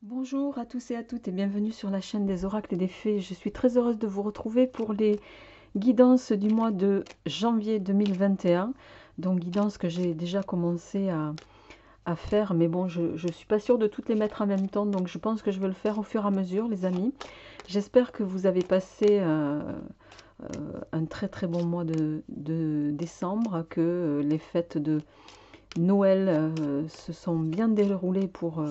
Bonjour à tous et à toutes et bienvenue sur la chaîne des oracles et des fées. Je suis très heureuse de vous retrouver pour les guidances du mois de janvier 2021. Donc guidances que j'ai déjà commencé à faire, mais bon, je ne suis pas sûre de toutes les mettre en même temps, donc je pense que je vais le faire au fur et à mesure, les amis. J'espère que vous avez passé un très très bon mois de décembre, que les fêtes de Noël se sont bien déroulées pour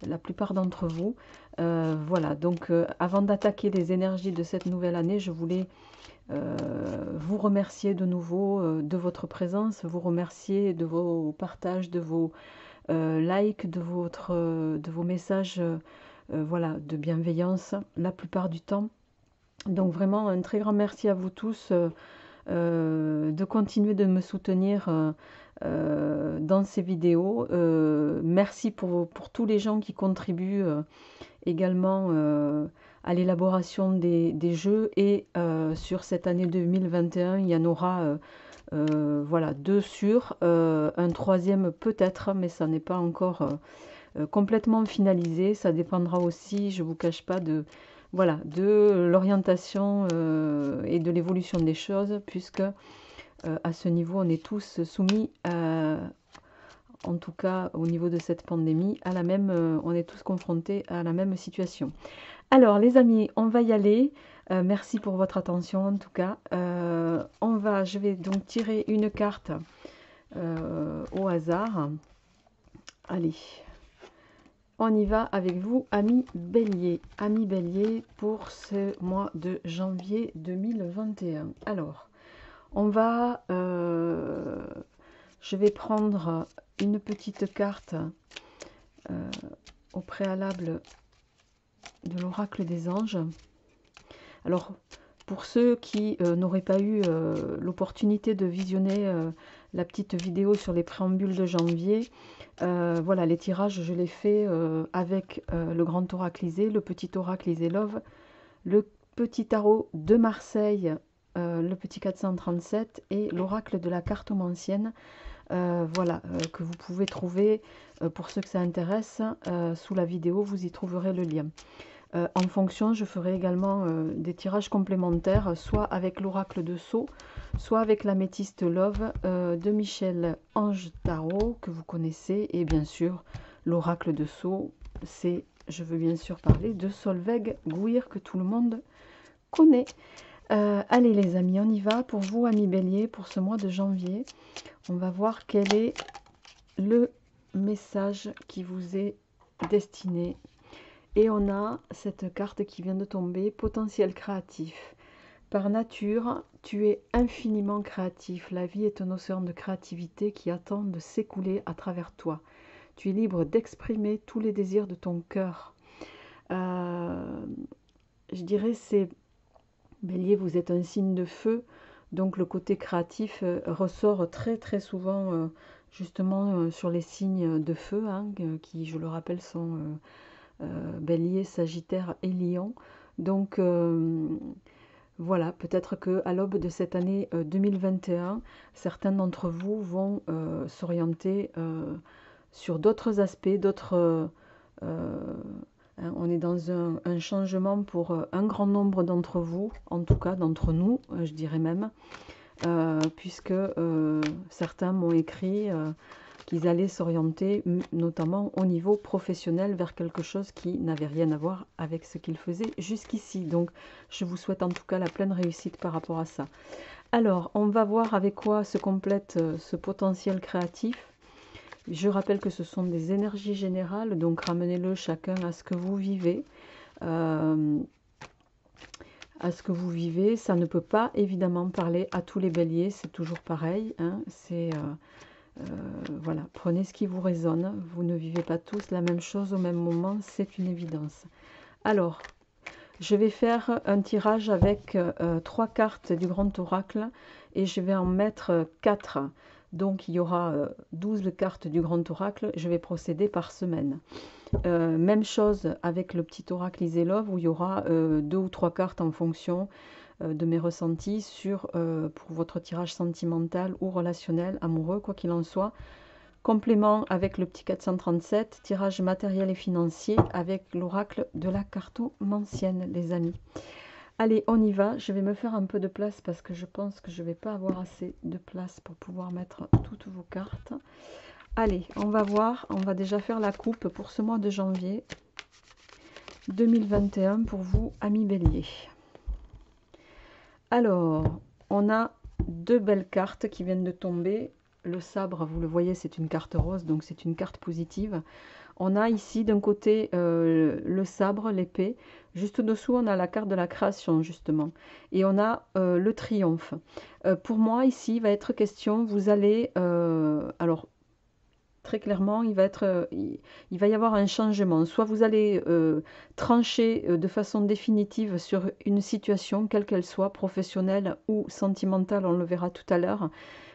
la plupart d'entre vous. Voilà, donc avant d'attaquer les énergies de cette nouvelle année, je voulais vous remercier de nouveau de votre présence, vous remercier de vos partages, de vos likes, de vos messages voilà, de bienveillance la plupart du temps. Donc vraiment un très grand merci à vous tous de continuer de me soutenir dans ces vidéos. Merci pour tous les gens qui contribuent également à l'élaboration des jeux et sur cette année 2021, il y en aura voilà, deux sûrs, un troisième peut-être, mais ça n'est pas encore complètement finalisé. Ça dépendra aussi, je ne vous cache pas, de, voilà, de l'orientation et de l'évolution des choses, puisque à ce niveau, on est tous soumis en tout cas au niveau de cette pandémie, à la même, on est tous confrontés à la même situation. Alors les amis, on va y aller. Merci pour votre attention en tout cas. Je vais donc tirer une carte au hasard. Allez, on y va avec vous, amis Bélier. Amis Bélier pour ce mois de janvier 2021. Alors, je vais prendre une petite carte au préalable de l'oracle des anges. Alors, pour ceux qui n'auraient pas eu l'opportunité de visionner la petite vidéo sur les préambules de janvier, voilà, les tirages, je les fais avec le grand oracle Isée, le petit oracle Isée Love, le petit tarot de Marseille, le petit 437 et l'oracle de la cartomancienne, voilà, que vous pouvez trouver, pour ceux que ça intéresse, sous la vidéo, vous y trouverez le lien. En fonction, je ferai également des tirages complémentaires, soit avec l'oracle de Sceaux, soit avec l'améthyste Love de Michel Ange Tarot, que vous connaissez, et bien sûr, l'oracle de Sceaux, je veux bien sûr parler de Solveig Gouir, que tout le monde connaît. Allez les amis, on y va pour vous, amis Bélier, pour ce mois de janvier. On va voir quel est le message qui vous est destiné. Et on a cette carte qui vient de tomber, potentiel créatif. Par nature, tu es infiniment créatif. La vie est un océan de créativité qui attend de s'écouler à travers toi. Tu es libre d'exprimer tous les désirs de ton cœur. Je dirais, c'est Bélier, vous êtes un signe de feu, donc le côté créatif ressort très très souvent justement sur les signes de feu, hein, qui, je le rappelle, sont Bélier, Sagittaire et Lion. Donc voilà, peut-être qu'à l'aube de cette année 2021, certains d'entre vous vont s'orienter sur d'autres aspects, on est dans un changement pour un grand nombre d'entre vous, en tout cas d'entre nous, je dirais même, puisque certains m'ont écrit qu'ils allaient s'orienter, notamment au niveau professionnel, vers quelque chose qui n'avait rien à voir avec ce qu'ils faisaient jusqu'ici. Donc, je vous souhaite en tout cas la pleine réussite par rapport à ça. Alors, on va voir avec quoi se complète ce potentiel créatif. Je rappelle que ce sont des énergies générales, donc ramenez-le chacun à ce que vous vivez. Ça ne peut pas évidemment parler à tous les béliers, c'est toujours pareil, hein, voilà, prenez ce qui vous résonne. Vous ne vivez pas tous la même chose au même moment, c'est une évidence. Alors, je vais faire un tirage avec 3 cartes du grand oracle et je vais en mettre 4. Donc, il y aura 12 cartes du grand oracle. Je vais procéder par semaine. Même chose avec le petit oracle Iselov où il y aura 2 ou 3 cartes en fonction de mes ressentis pour votre tirage sentimental ou relationnel, amoureux, quoi qu'il en soit. Complément avec le petit 437, tirage matériel et financier avec l'oracle de la cartomancienne, les amis. Allez, on y va. Je vais me faire un peu de place parce que je pense que je ne vais pas avoir assez de place pour pouvoir mettre toutes vos cartes. Allez, on va voir. On va déjà faire la coupe pour ce mois de janvier 2021 pour vous, amis béliers. Alors, on a deux belles cartes qui viennent de tomber. Le sabre, vous le voyez, c'est une carte rose, donc c'est une carte positive. On a ici d'un côté le sabre, l'épée. Juste au-dessous, on a la carte de la création, justement. Et on a le triomphe. Pour moi, ici, il va être question, vous allez... alors, très clairement, il va y avoir un changement. Soit vous allez trancher de façon définitive sur une situation, quelle qu'elle soit, professionnelle ou sentimentale, on le verra tout à l'heure.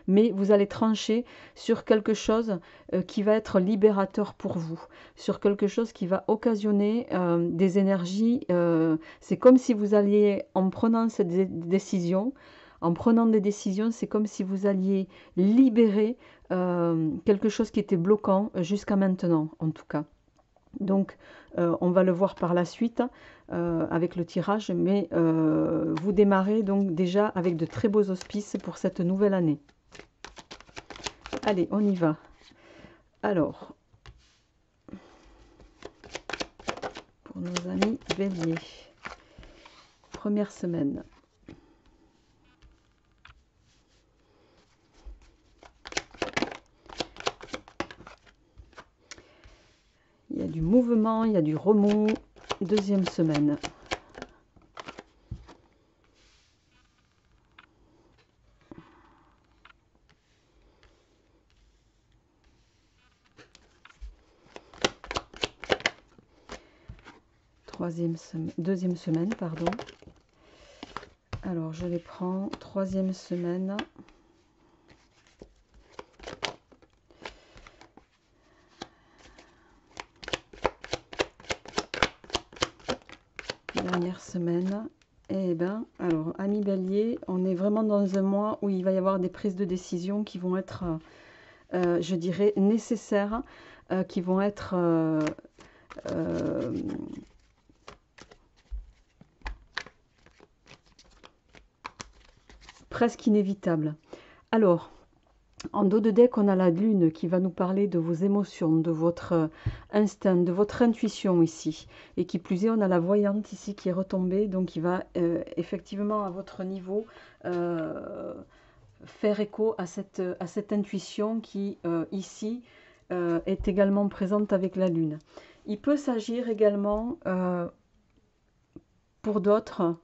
Mais vous allez trancher sur quelque chose qui va être libérateur pour vous, sur quelque chose qui va occasionner des énergies. C'est comme si vous alliez, en prenant cette décision, c'est comme si vous alliez libérer quelque chose qui était bloquant jusqu'à maintenant, en tout cas. Donc, on va le voir par la suite avec le tirage, mais vous démarrez donc déjà avec de très beaux auspices pour cette nouvelle année. Allez, on y va. Alors, pour nos amis béliers, première semaine. Il y a du mouvement, il y a du remous. Deuxième semaine. Deuxième semaine, pardon. Alors, je les prends. Troisième semaine. Dernière semaine. Eh bien, alors, amis bélier, on est vraiment dans un mois où il va y avoir des prises de décision qui vont être, je dirais, nécessaires, qui vont être... presque inévitable. Alors, en dos de deck, on a la lune qui va nous parler de vos émotions, de votre instinct, de votre intuition ici. Et qui plus est, on a la voyante ici qui est retombée, donc qui va effectivement à votre niveau faire écho à cette intuition qui ici est également présente avec la lune. Il peut s'agir également pour d'autres...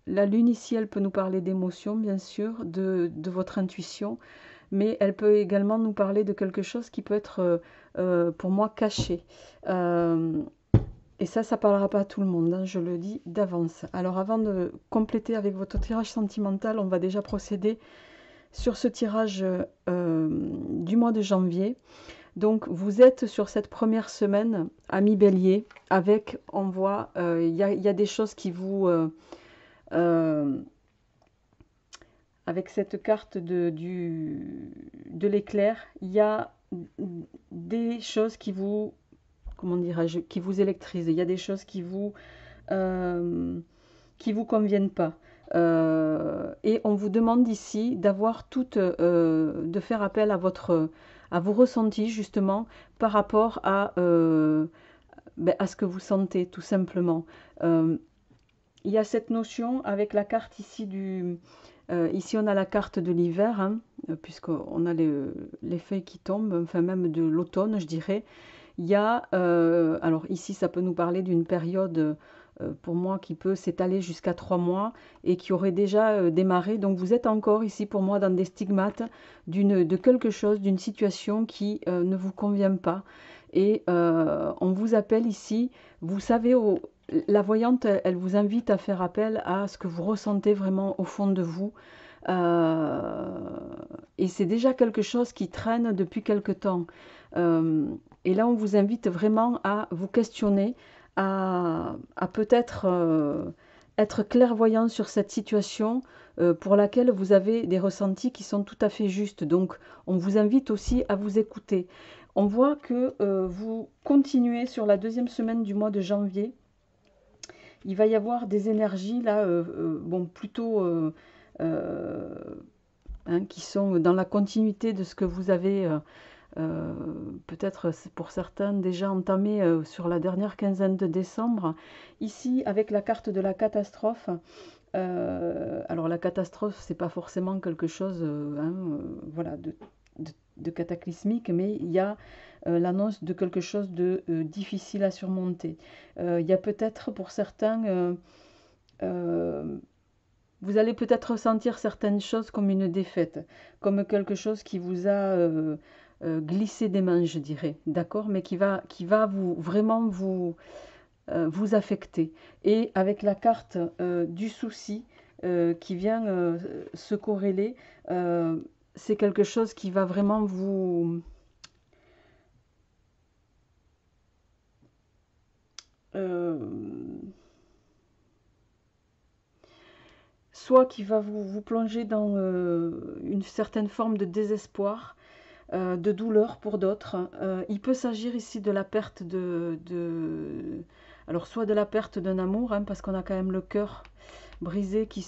la lune ici, elle peut nous parler d'émotions, bien sûr, de votre intuition, mais elle peut également nous parler de quelque chose qui peut être, pour moi, caché. Et ça ne parlera pas à tout le monde, hein, je le dis d'avance. Alors, avant de compléter avec votre tirage sentimental, on va déjà procéder sur ce tirage du mois de janvier. Donc, vous êtes sur cette première semaine, amis bélier, avec, on voit, il y a des choses qui vous... avec cette carte de l'éclair, il y a des choses qui vous, comment dirais-je, qui vous électrisent. Il y a des choses qui vous conviennent pas. Et on vous demande ici d'avoir toute, de faire appel à vos ressentis justement par rapport à ce que vous sentez tout simplement. Il y a cette notion avec la carte ici ici on a la carte de l'hiver, hein, puisqu'on a les feuilles qui tombent, enfin même de l'automne je dirais. Il y a, alors ici ça peut nous parler d'une période pour moi qui peut s'étaler jusqu'à 3 mois et qui aurait déjà démarré. Donc vous êtes encore ici pour moi dans des stigmates de quelque chose, d'une situation qui ne vous convient pas. Et on vous appelle ici, vous savez... La voyante, elle vous invite à faire appel à ce que vous ressentez vraiment au fond de vous. Et c'est déjà quelque chose qui traîne depuis quelque temps. Et là, on vous invite vraiment à vous questionner, à peut-être être clairvoyant sur cette situation pour laquelle vous avez des ressentis qui sont tout à fait justes. Donc, on vous invite aussi à vous écouter. On voit que vous continuez sur la deuxième semaine du mois de janvier. Il va y avoir des énergies là, bon, plutôt qui sont dans la continuité de ce que vous avez peut-être pour certains déjà entamé sur la dernière quinzaine de décembre. Ici, avec la carte de la catastrophe, alors la catastrophe, c'est pas forcément quelque chose voilà, de cataclysmique, mais il y a l'annonce de quelque chose de difficile à surmonter. Il y a peut-être pour certains, vous allez peut-être ressentir certaines choses comme une défaite, comme quelque chose qui vous a glissé des mains, je dirais, d'accord, mais qui va vous vraiment vous affecter. Et avec la carte du souci qui vient se corréler, c'est quelque chose qui va vraiment vous soit qui va vous plonger dans une certaine forme de désespoir, de douleur pour d'autres. Il peut s'agir ici de la perte alors soit de la perte d'un amour, hein, parce qu'on a quand même le cœur brisé qui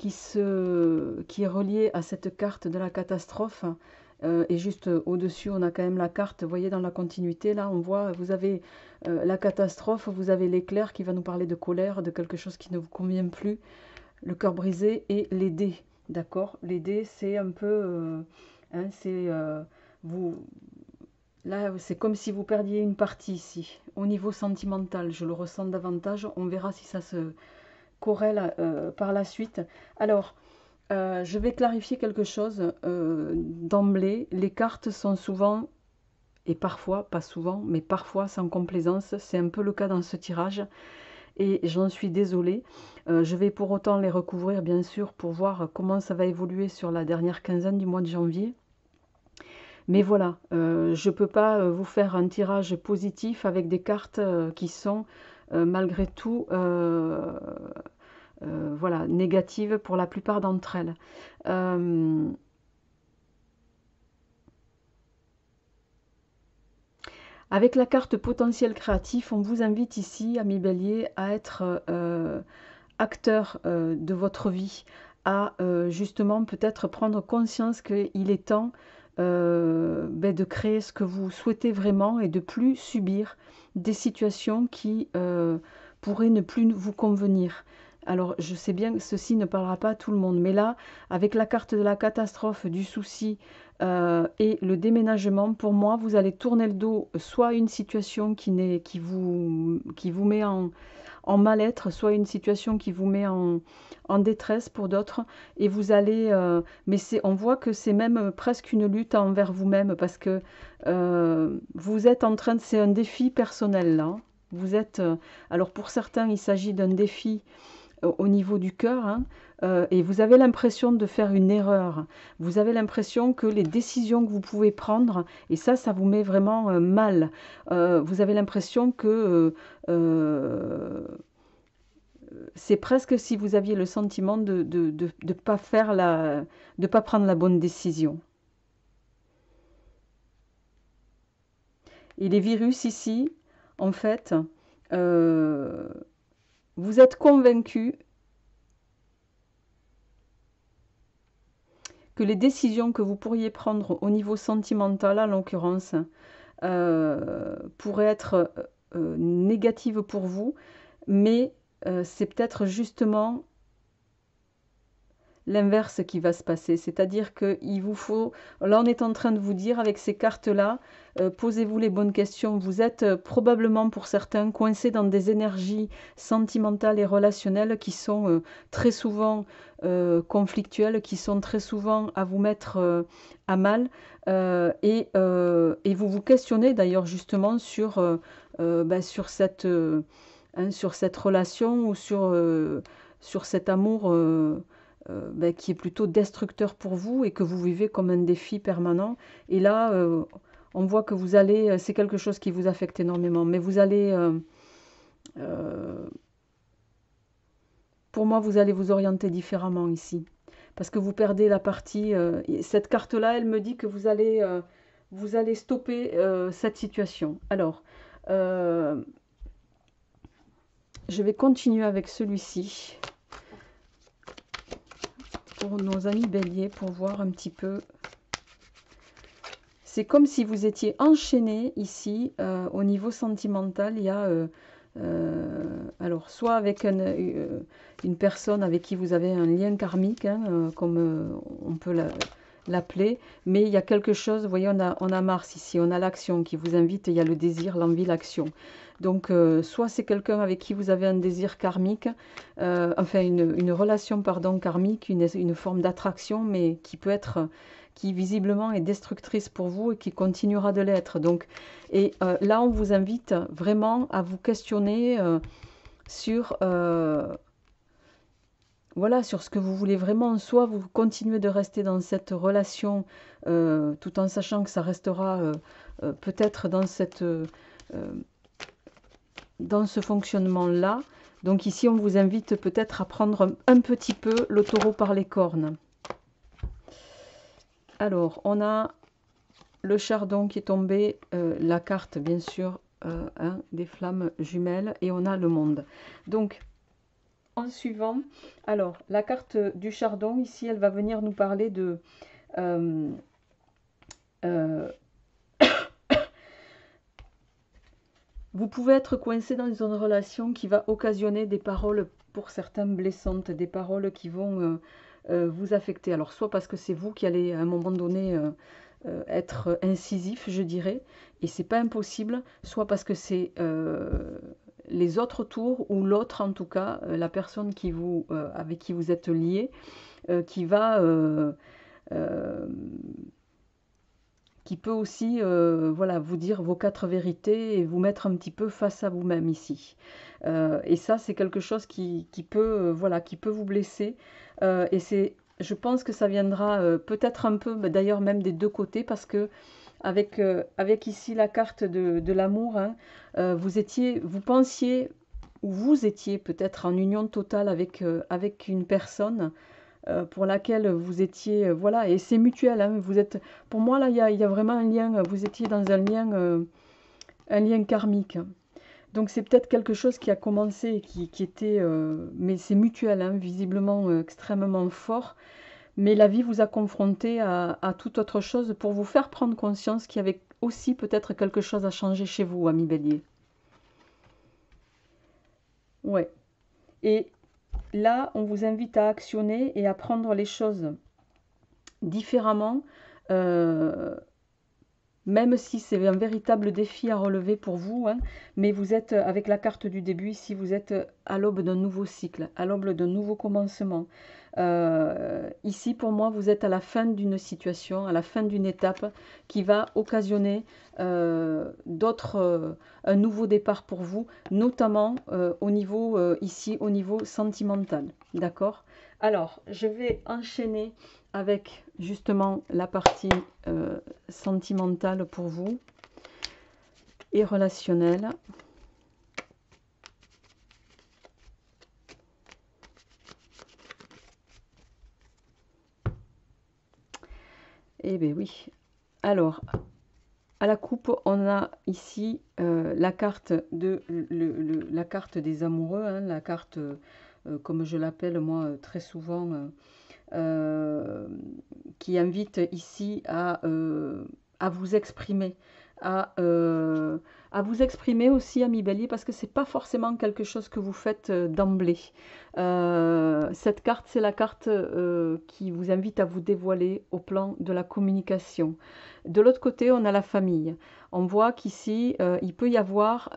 est relié à cette carte de la catastrophe. Et juste au-dessus, on a quand même la carte, vous voyez, dans la continuité, là, on voit, vous avez la catastrophe, vous avez l'éclair qui va nous parler de colère, de quelque chose qui ne vous convient plus, le cœur brisé et les dés, d'accord? Les dés, c'est un peu, hein, c'est, vous, là, c'est comme si vous perdiez une partie ici. Au niveau sentimental, je le ressens davantage, on verra si ça se corrèle par la suite. Alors, je vais clarifier quelque chose d'emblée. Les cartes sont souvent, et parfois, pas souvent, mais parfois sans complaisance. C'est un peu le cas dans ce tirage. Et j'en suis désolée. Je vais pour autant les recouvrir, bien sûr, pour voir comment ça va évoluer sur la dernière quinzaine du mois de janvier. Mais voilà, je ne peux pas vous faire un tirage positif avec des cartes qui sont malgré tout voilà, négatives pour la plupart d'entre elles. Avec la carte potentiel créatif, on vous invite ici, amis bélier, à être acteur de votre vie, à justement peut-être prendre conscience qu'il est temps de créer ce que vous souhaitez vraiment et de plus subir des situations qui pourraient ne plus vous convenir. Alors, je sais bien que ceci ne parlera pas à tout le monde, mais là, avec la carte de la catastrophe, du souci et le déménagement, pour moi, vous allez tourner le dos soit à une situation qui vous met en mal-être, soit une situation qui vous met en détresse pour d'autres, et vous allez, mais on voit que c'est même presque une lutte envers vous-même, parce que vous êtes en train de, c'est un défi personnel là, hein. Vous êtes, alors pour certains il s'agit d'un défi au niveau du cœur, hein, et vous avez l'impression de faire une erreur. Vous avez l'impression que les décisions que vous pouvez prendre, et ça vous met vraiment mal. Vous avez l'impression que c'est presque si vous aviez le sentiment de pas faire de pas prendre la bonne décision. Et les virus ici, en fait, vous êtes convaincu que les décisions que vous pourriez prendre au niveau sentimental, en l'occurrence, pourraient être négatives pour vous, mais c'est peut-être justement l'inverse qui va se passer. C'est-à-dire qu'il vous faut... Là, on est en train de vous dire, avec ces cartes-là, posez-vous les bonnes questions. Vous êtes probablement, pour certains, coincés dans des énergies sentimentales et relationnelles qui sont très souvent conflictuelles, qui sont très souvent à vous mettre à mal. Et vous vous questionnez d'ailleurs justement sur, sur cette relation ou sur cet amour qui est plutôt destructeur pour vous et que vous vivez comme un défi permanent. Et là, on voit que vous allez, c'est quelque chose qui vous affecte énormément, mais vous allez pour moi, vous allez vous orienter différemment ici. Parce que vous perdez la partie... cette carte-là, elle me dit que vous allez stopper cette situation. Alors, je vais continuer avec celui-ci. Pour nos amis béliers, pour voir un petit peu. C'est comme si vous étiez enchaîné ici, au niveau sentimental. Il y a, alors, soit avec une personne avec qui vous avez un lien karmique, hein, comme on peut l'appeler, mais il y a quelque chose, vous voyez, on a Mars ici, on a l'action qui vous invite, il y a le désir, l'envie, l'action. Donc, soit c'est quelqu'un avec qui vous avez un désir karmique, enfin une relation, pardon, karmique, une forme d'attraction, mais qui peut être, qui visiblement est destructrice pour vous et qui continuera de l'être. Donc, et là, on vous invite vraiment à vous questionner sur... voilà, sur ce que vous voulez vraiment. Soit vous continuez de rester dans cette relation tout en sachant que ça restera peut-être dans ce fonctionnement-là. Donc ici, on vous invite peut-être à prendre un petit peu le taureau par les cornes. Alors, on a le chardon qui est tombé, la carte, bien sûr, hein, des flammes jumelles, et on a le monde. Donc, en suivant, alors, la carte du chardon, ici, elle va venir nous parler de... vous pouvez être coincé dans une relation qui va occasionner des paroles, pour certains, blessantes, des paroles qui vont vous affecter. Alors, soit parce que c'est vous qui allez, à un moment donné, être incisif, je dirais, et c'est pas impossible, soit parce que c'est... les autres tours, ou l'autre en tout cas, la personne qui avec qui vous êtes lié, qui va, qui peut aussi voilà, vous dire vos 4 vérités et vous mettre un petit peu face à vous-même ici. Et ça, c'est quelque chose qui peut, voilà, qui peut vous blesser. Et je pense que ça viendra peut-être un peu, d'ailleurs même des deux côtés, parce que avec ici la carte de l'amour, hein, vous pensiez, ou vous étiez peut-être en union totale avec une personne pour laquelle vous étiez, voilà, et c'est mutuel, hein, vous êtes, pour moi là, il y a vraiment un lien, vous étiez dans un lien karmique. Donc c'est peut-être quelque chose qui a commencé, qui était, mais c'est mutuel, hein, visiblement extrêmement fort. Mais la vie vous a confronté à toute autre chose pour vous faire prendre conscience qu'il y avait aussi peut-être quelque chose à changer chez vous, ami Bélier. Ouais. Et là, on vous invite à actionner et à prendre les choses différemment, même si c'est un véritable défi à relever pour vous, hein, mais vous êtes, avec la carte du début ici, vous êtes à l'aube d'un nouveau cycle, à l'aube d'un nouveau commencement. Ici, pour moi, vous êtes à la fin d'une situation, à la fin d'une étape qui va occasionner un nouveau départ pour vous, notamment au niveau, ici, au niveau sentimental. D'accord? Alors, je vais enchaîner avec justement la partie sentimentale pour vous et relationnelle. Eh bien oui. Alors, à la coupe, on a ici la carte la carte des amoureux, hein, la carte, comme je l'appelle moi très souvent, qui invite ici à vous exprimer, à vous exprimer aussi, ami Bélier, parce que c'est pas forcément quelque chose que vous faites d'emblée. Cette carte, c'est la carte qui vous invite à vous dévoiler au plan de la communication. De l'autre côté, on a la famille. On voit qu'ici, il peut y avoir...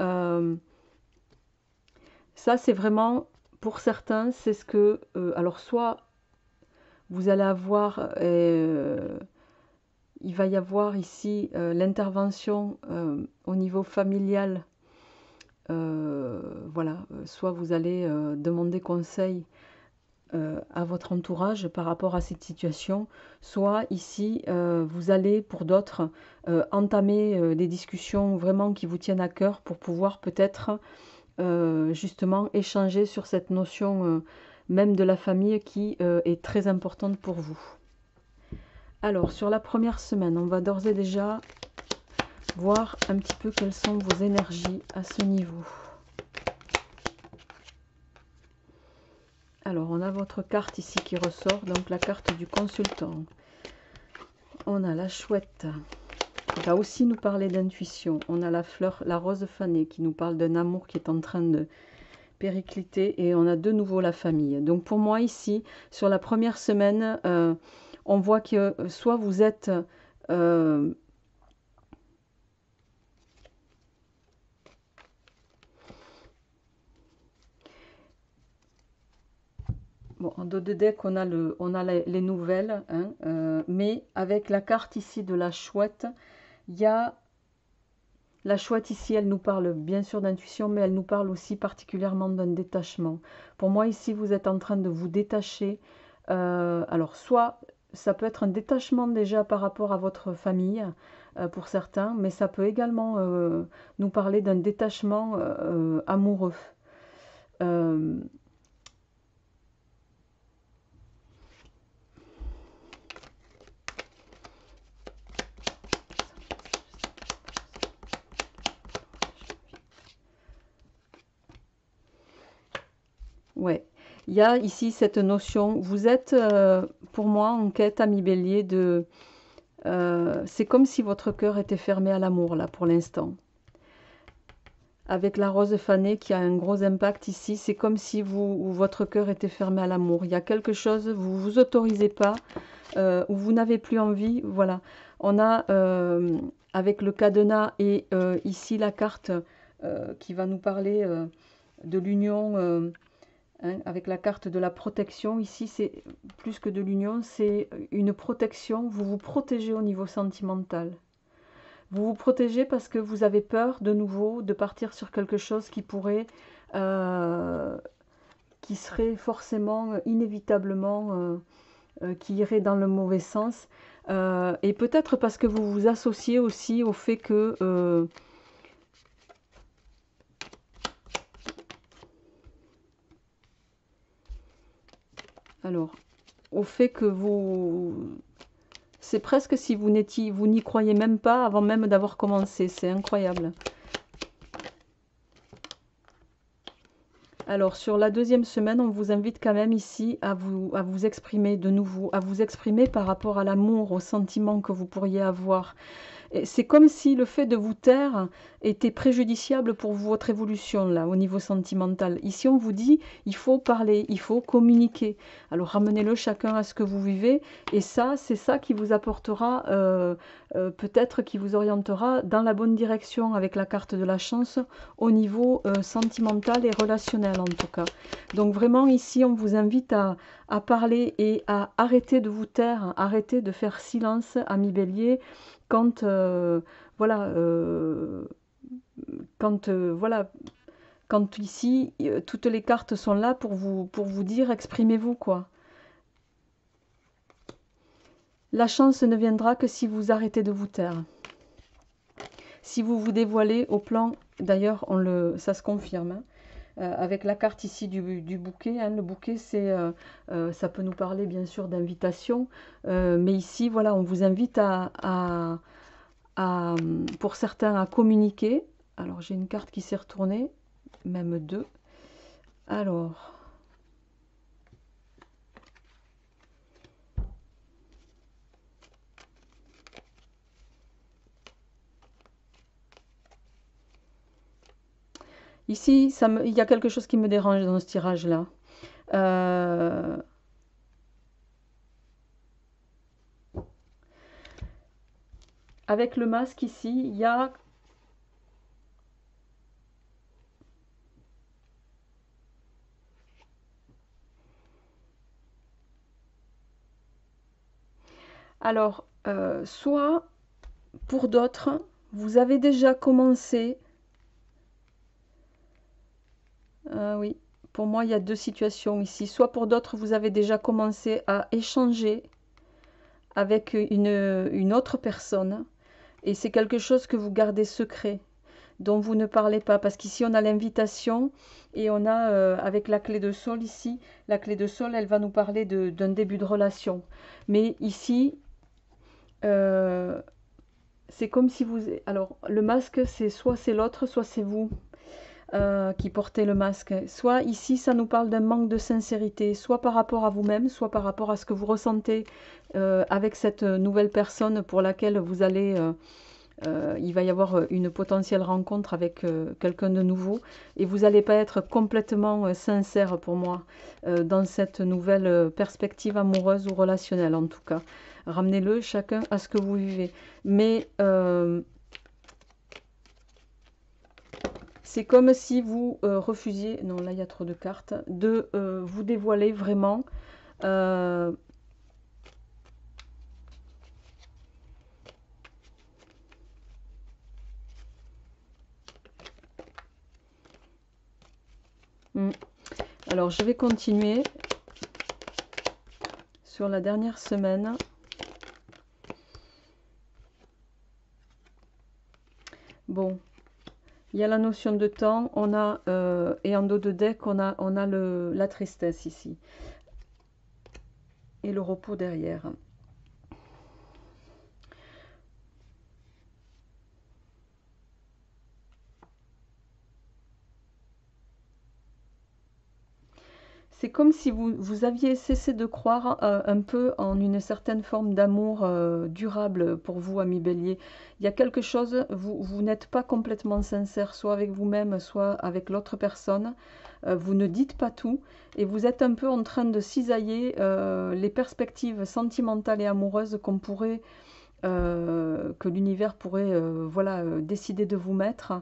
ça, c'est vraiment, pour certains, c'est ce que... alors, soit vous allez avoir... il va y avoir ici l'intervention au niveau familial. Voilà, soit vous allez demander conseil à votre entourage par rapport à cette situation, soit ici, vous allez, pour d'autres, entamer des discussions vraiment qui vous tiennent à cœur pour pouvoir peut-être justement échanger sur cette notion même de la famille qui est très importante pour vous. Alors, sur la première semaine, on va d'ores et déjà voir un petit peu quelles sont vos énergies à ce niveau. Alors, on a votre carte ici qui ressort, donc la carte du consultant. On a la chouette, qui va aussi nous parler d'intuition. On a la fleur, la rose fanée, qui nous parle d'un amour qui est en train de péricliter. Et on a de nouveau la famille. Donc, pour moi, ici, sur la première semaine, on voit que soit vous êtes... bon, en dos de deck, on a les nouvelles, hein, mais avec la carte ici de la chouette, il y a... La chouette ici, elle nous parle bien sûr d'intuition, mais elle nous parle aussi particulièrement d'un détachement. Pour moi, ici, vous êtes en train de vous détacher. Alors, soit ça peut être un détachement déjà par rapport à votre famille, pour certains, mais ça peut également nous parler d'un détachement amoureux. Ouais, il y a ici cette notion, vous êtes pour moi en quête, ami Bélier, de... c'est comme si votre cœur était fermé à l'amour là pour l'instant. Avec la rose fanée qui a un gros impact ici, c'est comme si votre cœur était fermé à l'amour. Il y a quelque chose, vous ne vous autorisez pas, ou vous n'avez plus envie, voilà. On a avec le cadenas et ici la carte qui va nous parler de l'union... hein, avec la carte de la protection, ici c'est plus que de l'union, c'est une protection, vous vous protégez au niveau sentimental. Vous vous protégez parce que vous avez peur de nouveau de partir sur quelque chose qui pourrait, qui serait forcément, inévitablement, qui irait dans le mauvais sens. Et peut-être parce que vous vous associez aussi au fait que... alors, au fait que vous... C'est presque si vous n'y croyez même pas avant même d'avoir commencé. C'est incroyable. Alors, sur la deuxième semaine, on vous invite quand même ici à vous exprimer de nouveau, à vous exprimer par rapport à l'amour, aux sentiments que vous pourriez avoir. C'est comme si le fait de vous taire était préjudiciable pour votre évolution, là, au niveau sentimental. Ici, on vous dit, il faut parler, il faut communiquer. Alors, ramenez-le chacun à ce que vous vivez. Et ça, c'est ça qui vous apportera, peut-être qui vous orientera dans la bonne direction avec la carte de la chance, au niveau sentimental et relationnel, en tout cas. Donc, vraiment, ici, on vous invite à parler et à arrêter de vous taire, arrêter de faire silence, ami Bélier, quand voilà, voilà, quand ici toutes les cartes sont là pour vous dire exprimez-vous quoi. La chance ne viendra que si vous arrêtez de vous taire. Si vous vous dévoilez au plan, d'ailleurs ça se confirme, hein, avec la carte ici du bouquet, hein, le bouquet c'est ça peut nous parler bien sûr d'invitation, mais ici voilà on vous invite pour certains à communiquer. Alors j'ai une carte qui s'est retournée, même deux. Alors, ici, il y a quelque chose qui me dérange dans ce tirage-là. Avec le masque ici, il y a... Alors, soit pour d'autres, vous avez déjà commencé... oui, pour moi, il y a deux situations ici. Soit pour d'autres, vous avez déjà commencé à échanger avec une autre personne. Et c'est quelque chose que vous gardez secret. dont vous ne parlez pas. Parce qu'ici, on a l'invitation et on a, avec la clé de sol ici, la clé de sol, elle va nous parler d'un début de relation. Mais ici, c'est comme si vous... Alors, le masque, c'est soit c'est l'autre, soit c'est vous qui portez le masque. Soit ici, ça nous parle d'un manque de sincérité, soit par rapport à vous-même, soit par rapport à ce que vous ressentez avec cette nouvelle personne pour laquelle vous allez... il va y avoir une potentielle rencontre avec quelqu'un de nouveau et vous n'allez pas être complètement sincère pour moi dans cette nouvelle perspective amoureuse ou relationnelle en tout cas. Ramenez-le chacun à ce que vous vivez. Mais c'est comme si vous refusiez, non là il y a trop de cartes, de vous dévoiler vraiment. Alors je vais continuer sur la dernière semaine. Bon, il y a la notion de temps, on a, et en dos de deck, on a la tristesse ici. Et le repos derrière. C'est comme si vous aviez cessé de croire un peu en une certaine forme d'amour durable pour vous, ami Bélier. Il y a quelque chose, vous n'êtes pas complètement sincère, soit avec vous-même, soit avec l'autre personne. Vous ne dites pas tout et vous êtes un peu en train de cisailler les perspectives sentimentales et amoureuses qu'on pourrait, que l'univers pourrait voilà, décider de vous mettre.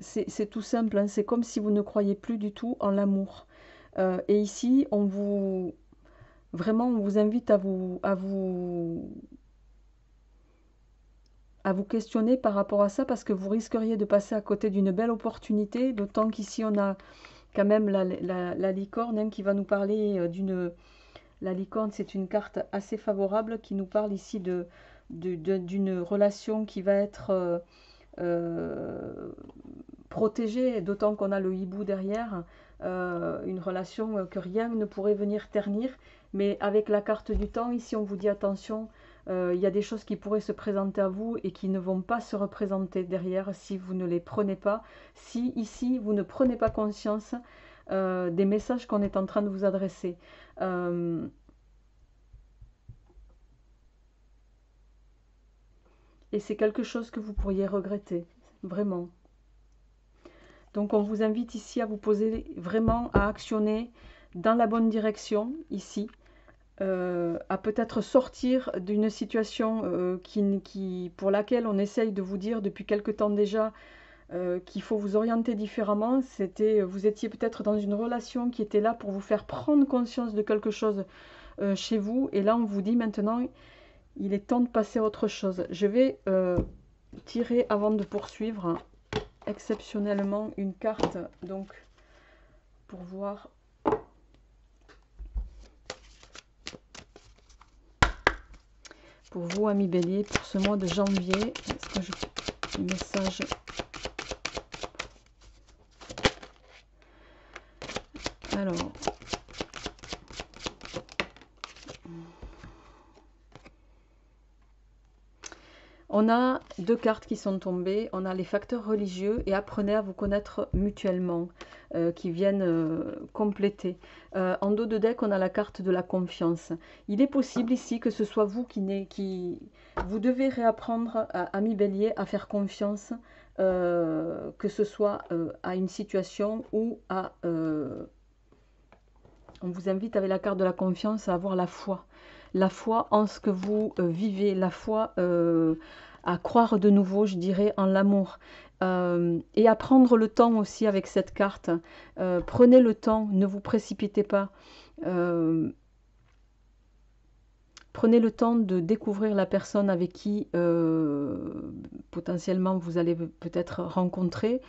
C'est tout simple, hein, c'est comme si vous ne croyez plus du tout en l'amour. Et ici, vraiment, on vous invite à vous questionner par rapport à ça, parce que vous risqueriez de passer à côté d'une belle opportunité, d'autant qu'ici, on a quand même la licorne hein, qui va nous parler d'une... La licorne, c'est une carte assez favorable qui nous parle ici d'une relation qui va être... protégée, d'autant qu'on a le hibou derrière, une relation que rien ne pourrait venir ternir, mais avec la carte du temps, ici on vous dit attention, il y a des choses qui pourraient se présenter à vous et qui ne vont pas se représenter derrière si vous ne les prenez pas, si ici vous ne prenez pas conscience des messages qu'on est en train de vous adresser. Et c'est quelque chose que vous pourriez regretter, vraiment. Donc on vous invite ici à vous poser vraiment, à actionner dans la bonne direction, ici, à peut-être sortir d'une situation pour laquelle on essaye de vous dire depuis quelque temps déjà qu'il faut vous orienter différemment. Vous étiez peut-être dans une relation qui était là pour vous faire prendre conscience de quelque chose chez vous, et là on vous dit maintenant, il est temps de passer à autre chose. Je vais tirer avant de poursuivre exceptionnellement une carte donc pour voir pour vous amis Bélier pour ce mois de janvier. Est-ce que je message alors on a deux cartes qui sont tombées, on a les facteurs religieux et apprenez à vous connaître mutuellement, qui viennent compléter. En dos de deck, on a la carte de la confiance. Il est possible ici que ce soit vous qui vous devez réapprendre, ami Bélier, à faire confiance, que ce soit à une situation ou à... on vous invite avec la carte de la confiance à avoir la foi. La foi en ce que vous vivez, la foi à croire de nouveau, je dirais, en l'amour. Et à prendre le temps aussi avec cette carte. Prenez le temps, ne vous précipitez pas. Prenez le temps de découvrir la personne avec qui potentiellement vous allez peut-être rencontrer.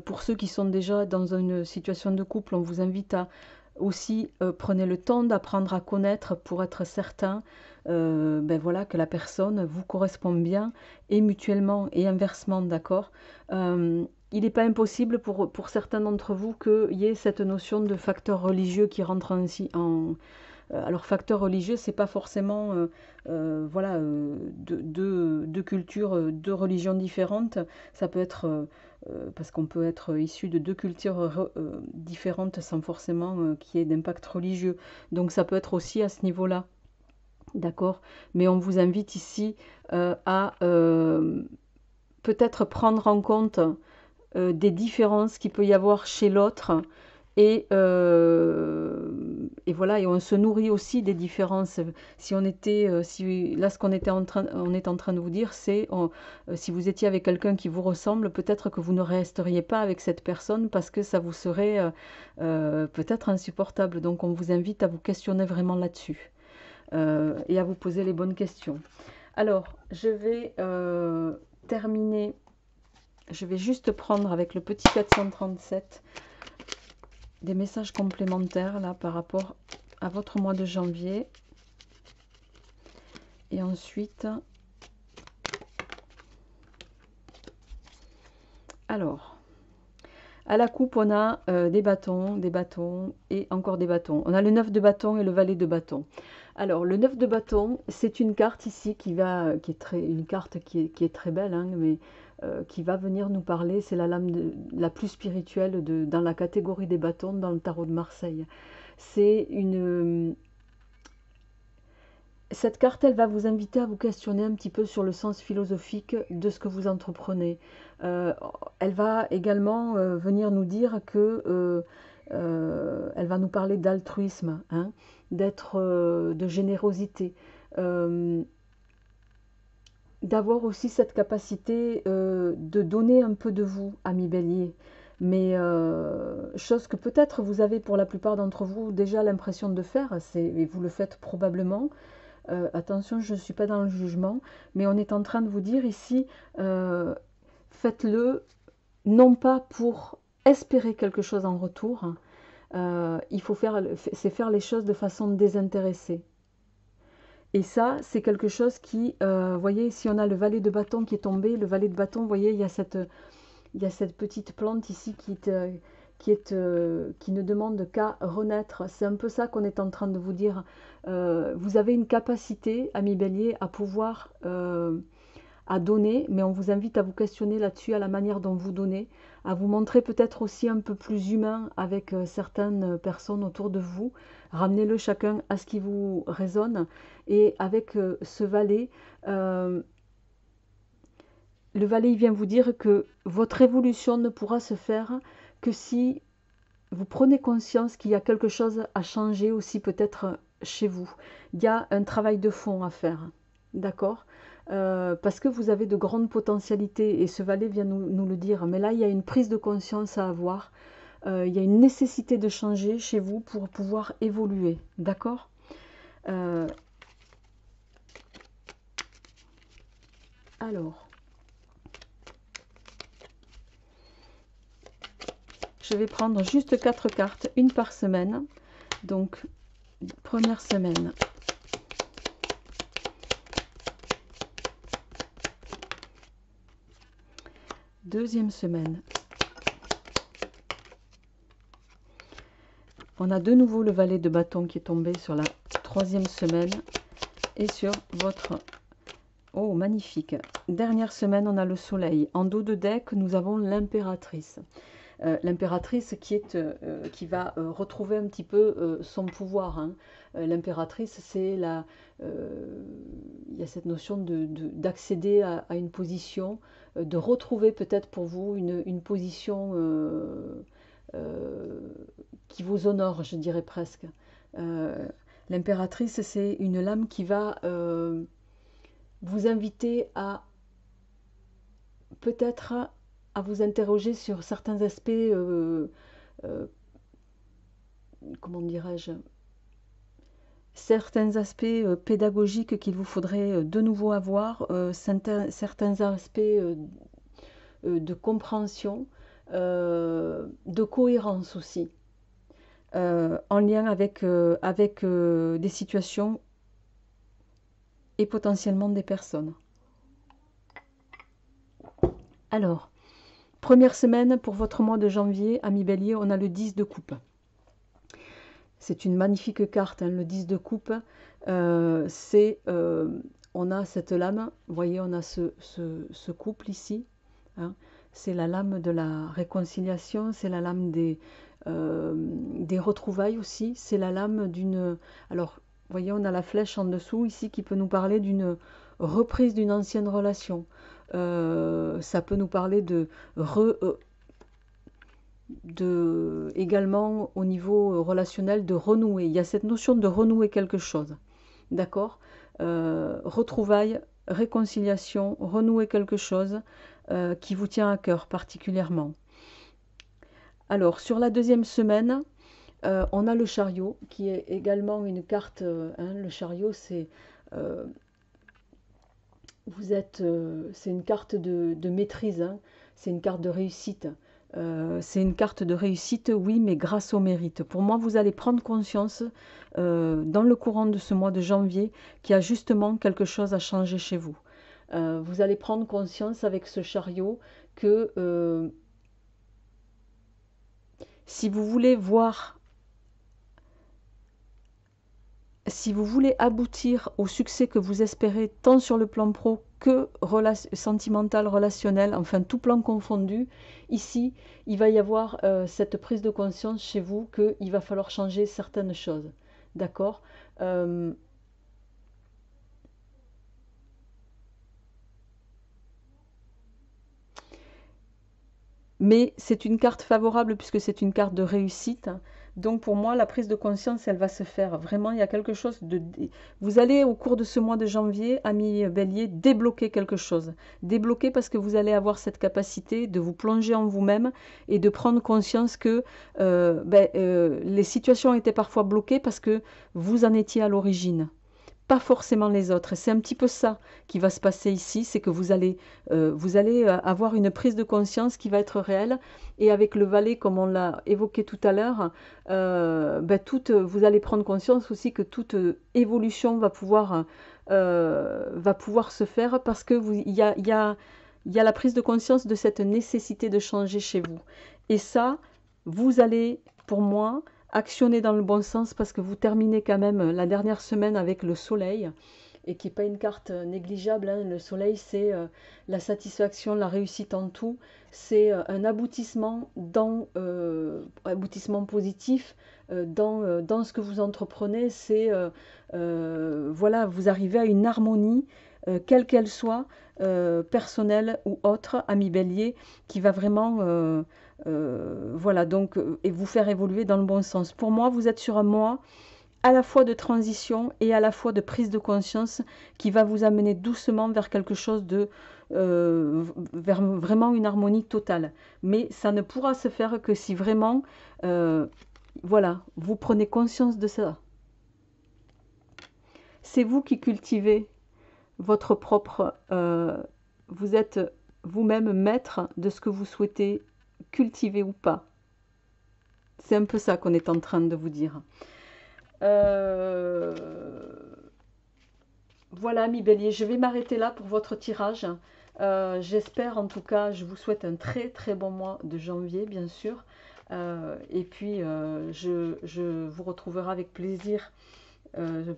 Pour ceux qui sont déjà dans une situation de couple, on vous invite à Aussi, prenez le temps d'apprendre à connaître pour être certain ben voilà, que la personne vous correspond bien et mutuellement et inversement, d'accord. Il n'est pas impossible pour certains d'entre vous qu'il y ait cette notion de facteur religieux qui rentre ainsi en, alors facteur religieux, c'est pas forcément voilà, deux cultures, deux religions différentes. Ça peut être parce qu'on peut être issu de deux cultures différentes sans forcément qu'il y ait d'impact religieux. Donc ça peut être aussi à ce niveau-là, d'accord? Mais on vous invite ici à peut-être prendre en compte des différences qu'il peut y avoir chez l'autre et voilà, et on se nourrit aussi des différences. Si on était, si là ce qu'on était on est en train de vous dire, c'est si vous étiez avec quelqu'un qui vous ressemble, peut-être que vous ne resteriez pas avec cette personne parce que ça vous serait peut-être insupportable. Donc on vous invite à vous questionner vraiment là-dessus et à vous poser les bonnes questions. Alors, je vais terminer. Je vais juste prendre avec le petit 437 des messages complémentaires là par rapport à votre mois de janvier. Et ensuite, alors, à la coupe, on a des bâtons et encore des bâtons. On a le 9 de bâton et le valet de bâton. Alors, le 9 de bâton, c'est une carte ici une carte qui est très belle, hein, mais qui va venir nous parler. C'est la lame la plus spirituelle dans la catégorie des bâtons dans le tarot de Marseille. C'est cette carte, elle va vous inviter à vous questionner un petit peu sur le sens philosophique de ce que vous entreprenez. Elle va également venir nous dire que elle va nous parler d'altruisme, hein, de générosité, d'avoir aussi cette capacité de donner un peu de vous, ami Bélier. Mais chose que peut-être vous avez pour la plupart d'entre vous déjà l'impression de faire, et vous le faites probablement. Attention, je ne suis pas dans le jugement, mais on est en train de vous dire ici, faites-le non pas pour espérer quelque chose en retour, il faut c'est faire les choses de façon désintéressée. Et ça, c'est quelque chose qui, vous voyez, si on a le valet de bâton qui est tombé, le valet de bâton, vous voyez, il y a cette petite plante ici qui ne demande qu'à renaître. C'est un peu ça qu'on est en train de vous dire. Vous avez une capacité, ami Bélier, à pouvoir à donner, mais on vous invite à vous questionner là-dessus, à la manière dont vous donnez, à vous montrer peut-être aussi un peu plus humain avec certaines personnes autour de vous. Ramenez-le chacun à ce qui vous résonne. Et avec ce valet, le valet il vient vous dire que votre évolution ne pourra se faire que si vous prenez conscience qu'il y a quelque chose à changer aussi peut-être chez vous. Il y a un travail de fond à faire, d'accord? Parce que vous avez de grandes potentialités et ce valet vient nous le dire. Mais là, il y a une prise de conscience à avoir. Il y a une nécessité de changer chez vous pour pouvoir évoluer, d'accord? Alors, je vais prendre juste 4 cartes, une par semaine. Donc, première semaine. Deuxième semaine. On a de nouveau le valet de bâton qui est tombé sur la troisième semaine et sur votre... Oh, magnifique. Dernière semaine, on a le soleil. En dos de deck, nous avons l'impératrice. L'impératrice qui va retrouver un petit peu son pouvoir. Hein. L'impératrice, c'est il y a cette notion d'accéder à une position, de retrouver peut-être pour vous une position qui vous honore, je dirais presque. L'impératrice, c'est une lame qui va vous inviter à peut-être à vous interroger sur certains aspects, comment dirais-je, certains aspects pédagogiques qu'il vous faudrait de nouveau avoir, certains aspects de compréhension, de cohérence aussi. en lien avec des situations et potentiellement des personnes. Alors, première semaine pour votre mois de janvier, ami Bélier, on a le 10 de coupe. C'est une magnifique carte, hein, le 10 de coupe. On a cette lame, vous voyez, on a ce couple ici. Hein, c'est la lame de la réconciliation, c'est la lame des retrouvailles aussi. C'est la lame d'une... Alors, vous voyez, on a la flèche en dessous ici qui peut nous parler d'une reprise d'une ancienne relation. Ça peut nous parler également au niveau relationnel de renouer. Il y a cette notion de renouer quelque chose. D'accord, retrouvailles, réconciliation, renouer quelque chose qui vous tient à cœur particulièrement. Alors, sur la deuxième semaine, on a le chariot, qui est également une carte. Hein, le chariot, c'est c'est une carte de maîtrise, hein, c'est une carte de réussite. C'est une carte de réussite, oui, mais grâce au mérite. Pour moi, vous allez prendre conscience dans le courant de ce mois de janvier qu'il y a justement quelque chose à changer chez vous. Vous allez prendre conscience avec ce chariot que si vous voulez voir, si vous voulez aboutir au succès que vous espérez, tant sur le plan pro que sentimental, relationnel, enfin tout plan confondu, ici, il va y avoir cette prise de conscience chez vous qu'il va falloir changer certaines choses. D'accord, mais c'est une carte favorable puisque c'est une carte de réussite. Donc pour moi, la prise de conscience, elle va se faire. Vraiment, il y a quelque chose de... Vous allez, au cours de ce mois de janvier, ami Bélier, débloquer quelque chose. Débloquer parce que vous allez avoir cette capacité de vous plonger en vous-même et de prendre conscience que les situations étaient parfois bloquées parce que vous en étiez à l'origine. Pas forcément les autres. C'est un petit peu ça qui va se passer ici, c'est que vous allez avoir une prise de conscience qui va être réelle. Et avec le valet, comme on l'a évoqué tout à l'heure, vous allez prendre conscience aussi que toute évolution va pouvoir se faire parce que il y a la prise de conscience de cette nécessité de changer chez vous. Et ça, vous allez, pour moi, actionner dans le bon sens parce que vous terminez quand même la dernière semaine avec le soleil et qui n'est pas une carte négligeable. Hein. Le soleil, c'est la satisfaction, la réussite en tout. C'est un aboutissement aboutissement positif dans ce que vous entreprenez. C'est voilà, vous arrivez à une harmonie, quelle qu'elle soit, personnelle ou autre, ami Bélier, qui va vraiment voilà, donc, et vous faire évoluer dans le bon sens. Pour moi, vous êtes sur un mois à la fois de transition et à la fois de prise de conscience qui va vous amener doucement vers quelque chose de... vers vraiment une harmonie totale. Mais ça ne pourra se faire que si vraiment, voilà, vous prenez conscience de ça. C'est vous qui cultivez votre propre... vous êtes vous-même maître de ce que vous souhaitez cultiver ou pas. C'est un peu ça qu'on est en train de vous dire. Voilà, mi Bélier, je vais m'arrêter là pour votre tirage. J'espère, en tout cas, je vous souhaite un très très bon mois de janvier, bien sûr. Et puis, je vous retrouverai avec plaisir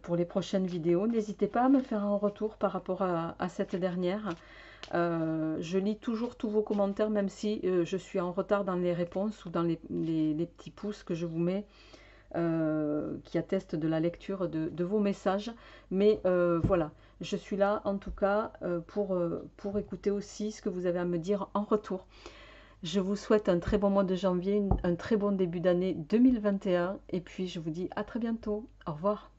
pour les prochaines vidéos. N'hésitez pas à me faire un retour par rapport à cette dernière. Je lis toujours tous vos commentaires, même si je suis en retard dans les réponses ou dans les petits pouces que je vous mets, qui attestent de la lecture de vos messages. Mais voilà, je suis là en tout cas pour écouter aussi ce que vous avez à me dire en retour. Je vous souhaite un très bon mois de janvier, un très bon début d'année 2021 et puis je vous dis à très bientôt. Au revoir.